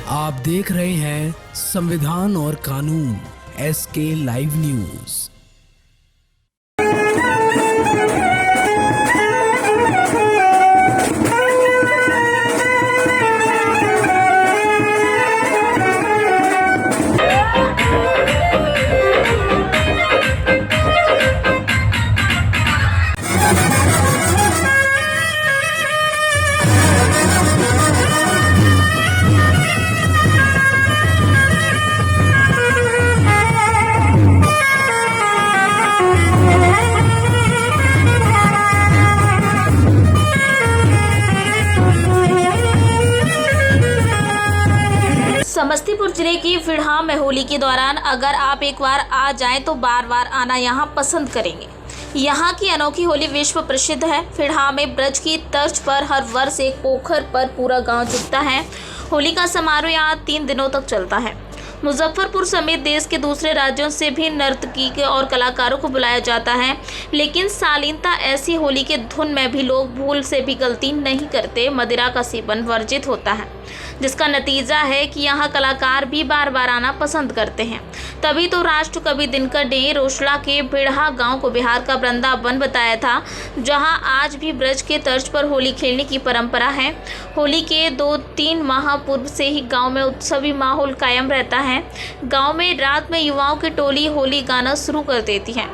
आप देख रहे हैं संविधान और कानून SK लाइव न्यूज। समस्तीपुर जिले की फिड़हा में होली के दौरान अगर आप एक बार आ जाएं तो बार बार आना यहाँ पसंद करेंगे। यहाँ की अनोखी होली विश्व प्रसिद्ध है। फिड़हा में ब्रज की तर्ज पर हर वर्ष एक पोखर पर पूरा गांव जुटता है। होली का समारोह यहाँ 3 दिनों तक चलता है। मुजफ्फरपुर समेत देश के दूसरे राज्यों से भी नर्तकी और कलाकारों को बुलाया जाता है, लेकिन शालीनता ऐसी होली के धुन में भी लोग भूल से भी गलती नहीं करते। मदिरा का सेवन वर्जित होता है, जिसका नतीजा है कि यहाँ कलाकार भी बार बार आना पसंद करते हैं। तभी तो राष्ट्र कवि दिनकर ने रोसड़ा के फिड़हा गांव को बिहार का वृंदावन बताया था, जहां आज भी ब्रज के तर्ज पर होली खेलने की परंपरा है। होली के 2-3 माह पूर्व से ही गांव में उत्सवी माहौल कायम रहता है। गांव में रात में युवाओं की टोली होली गाना शुरू कर देती है।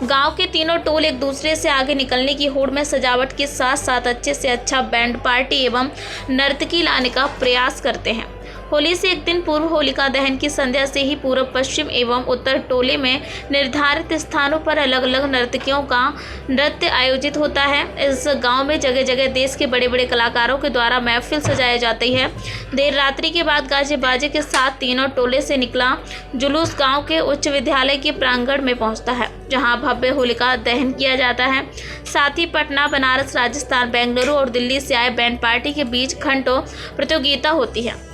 गांव के तीनों टोल एक दूसरे से आगे निकलने की होड़ में सजावट के साथ साथ अच्छे से अच्छा बैंड पार्टी एवं नर्तकी लाने का प्रयास करते हैं। होली से एक दिन पूर्व होलिका दहन की संध्या से ही पूर्व, पश्चिम एवं उत्तर टोले में निर्धारित स्थानों पर अलग अलग नर्तकियों का नृत्य आयोजित होता है। इस गांव में जगह जगह देश के बड़े बड़े कलाकारों के द्वारा महफिल सजाई जाती है। देर रात्रि के बाद गाजे बाजे के साथ तीनों टोले से निकला जुलूस गाँव के उच्च विद्यालय के प्रांगण में पहुँचता है, जहाँ भव्य होलिका दहन किया जाता है। साथ ही पटना, बनारस, राजस्थान, बेंगलुरु और दिल्ली से आए बैंड पार्टी के बीच घंटों प्रतियोगिता होती है।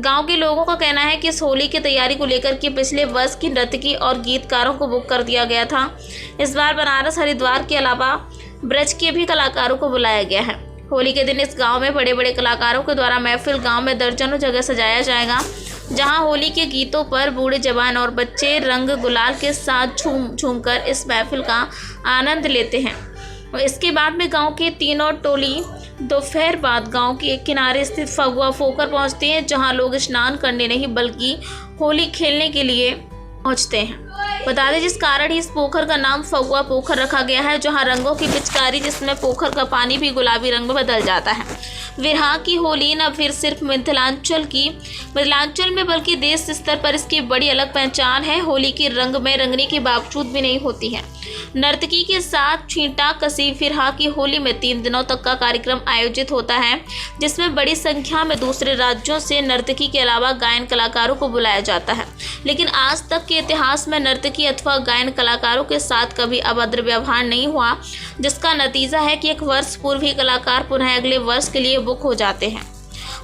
गांव के लोगों का कहना है कि इस होली की तैयारी को लेकर के पिछले वर्ष की नर्तकी और गीतकारों को बुक कर दिया गया था। इस बार बनारस, हरिद्वार के अलावा ब्रज के भी कलाकारों को बुलाया गया है। होली के दिन इस गांव में बड़े बड़े कलाकारों के द्वारा महफिल गांव में दर्जनों जगह सजाया जाएगा, जहां होली के गीतों पर बूढ़े, जवान और बच्चे रंग गुलाल के साथ झूम कर इस महफिल का आनंद लेते हैं। और इसके बाद में गांव के तीनों टोली दोपहर बाद गांव के किनारे स्थित फगुआ पोखर पहुंचते हैं, जहां लोग स्नान करने नहीं बल्कि होली खेलने के लिए पहुंचते हैं। बता दें जिस कारण ही इस पोखर का नाम फगुआ पोखर रखा गया है, जहां रंगों की पिचकारी, जिसमें पोखर का पानी भी गुलाबी रंग में बदल जाता है। फिड़हा की होली न फिर सिर्फ मिथिलांचल में बल्कि देश स्तर पर इसकी बड़ी अलग पहचान है। होली की रंग में रंगने के बावजूद भी नहीं होती है। नर्तकी के साथ छींटा कसी फिड़हा की होली में 3 दिनों तक का कार्यक्रम आयोजित होता है, जिसमें बड़ी संख्या में दूसरे राज्यों से नर्तकी के अलावा गायन कलाकारों को बुलाया जाता है। लेकिन आज तक के इतिहास में नर्तकी अथवा गायन कलाकारों के साथ कभी अभद्र व्यवहार नहीं हुआ, जिसका नतीजा है कि एक वर्ष पूर्व ही कलाकार पुनः अगले वर्ष के लिए बुक हो जाते हैं।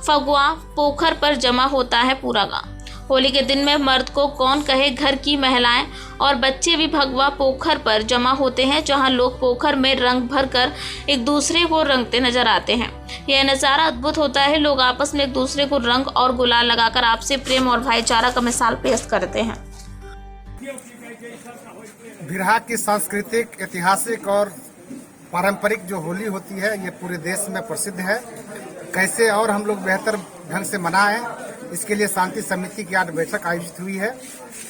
फगुआ पोखर पर जमा होता है पूरा गाँव। होली के दिन में मर्द को कौन कहे, घर की महिलाएं और बच्चे भी भगवा पोखर पर जमा होते हैं, जहां लोग पोखर में रंग भरकर एक दूसरे को रंगते नजर आते हैं। यह नज़ारा अद्भुत होता है। लोग आपस में एक दूसरे को रंग और गुलाल लगाकर आपसे प्रेम और भाईचारा का मिसाल पेश करते हैं। फिड़हा की सांस्कृतिक, ऐतिहासिक और पारंपरिक जो होली होती है, ये पूरे देश में प्रसिद्ध है। कैसे और हम लोग बेहतर ढंग से मनाएं, इसके लिए शांति समिति की आज बैठक आयोजित हुई है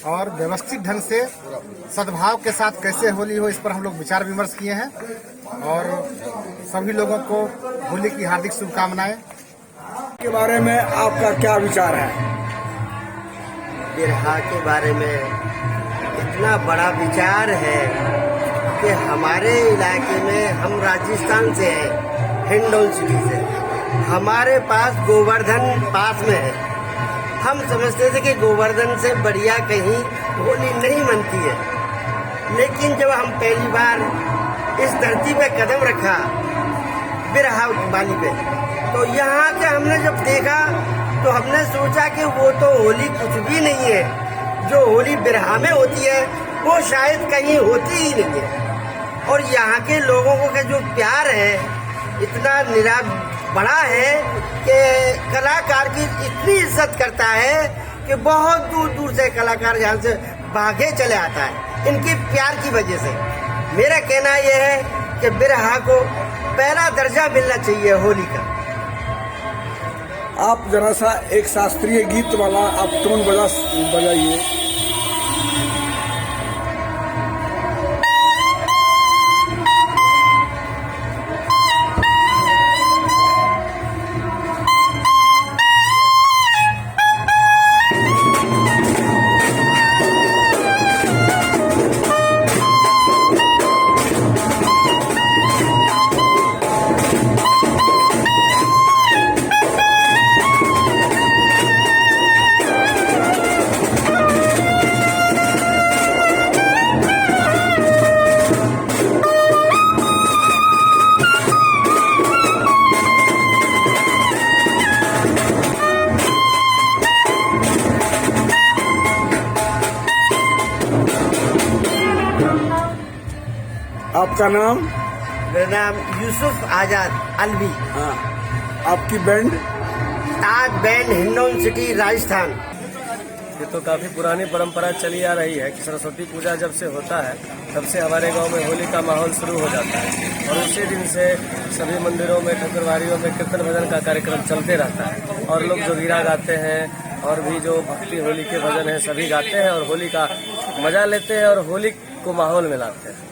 और व्यवस्थित ढंग से सद्भाव के साथ कैसे होली हो, इस पर हम लोग विचार विमर्श किए हैं और सभी लोगों को होली की हार्दिक शुभकामनाएं। के बारे में आपका क्या विचार है? फिड़हा के बारे में इतना बड़ा विचार है कि हमारे इलाके में, हम राजस्थान से हैं, हिंडौन सिटी से, हमारे पास गोवर्धन पास में है। हम समझते थे कि गोवर्धन से बढ़िया कहीं होली नहीं मनती है, लेकिन जब हम पहली बार इस धरती पे कदम रखा बिरहा वाली पे, तो यहाँ के हमने जब देखा तो हमने सोचा कि वो तो होली कुछ भी नहीं है। जो होली बिरहा में होती है वो शायद कहीं होती ही नहीं है। और यहाँ के लोगों को का जो प्यार है इतना निरा बड़ा है कि कलाकार की इतनी इज्जत करता है कि बहुत दूर दूर से कलाकार यहाँ से भागे चले आता है इनके प्यार की वजह से। मेरा कहना यह है कि बिरहा को पहला दर्जा मिलना चाहिए होली का। आप जरा सा एक शास्त्रीय गीत वाला आप टोन बजाइए। आपका नाम? मेरा नाम यूसुफ आजाद अलवी। हाँ, आपकी बैंड? ताज बैंड, हिंडौन सिटी, राजस्थान। ये तो काफी पुरानी परंपरा चली आ रही है कि सरस्वती पूजा जब से होता है तब से हमारे गांव में होली का माहौल शुरू हो जाता है और उसी दिन से सभी मंदिरों में, ठकुरबाड़ियों में कीर्तन भजन का कार्यक्रम चलते रहता है और लोग जोगिरा गाते हैं और भी जो भक्ति होली के भजन हैं सभी गाते हैं और होली का मजा लेते हैं और होली को माहौल में लाते हैं।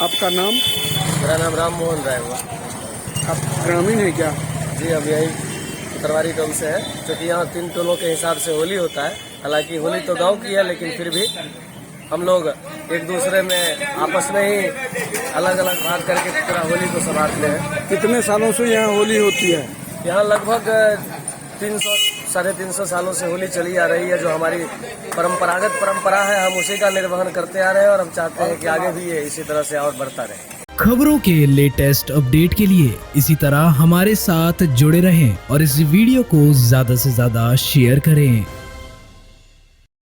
आपका नाम? मेरा नाम राम मोहन राय हुआ। आप ग्रामीण है क्या? जी, अब यही उत्तरवारी गाँव से है, क्योंकि यहाँ 3 टोलों के हिसाब से होली होता है। हालांकि होली तो गांव की है, लेकिन फिर भी हम लोग एक दूसरे में आपस में ही अलग अलग बात करके पूरा होली को संभालते हैं। कितने सालों से यहाँ होली होती है? यहाँ लगभग 300-350 सालों से होली चली आ रही है, जो हमारी परंपरागत परंपरा है। हम उसी का निर्वहन करते आ रहे हैं और हम चाहते हैं कि आगे भी ये इसी तरह से और बढ़ता रहे। खबरों के लेटेस्ट अपडेट के लिए इसी तरह हमारे साथ जुड़े रहें और इस वीडियो को ज्यादा से ज्यादा शेयर करें।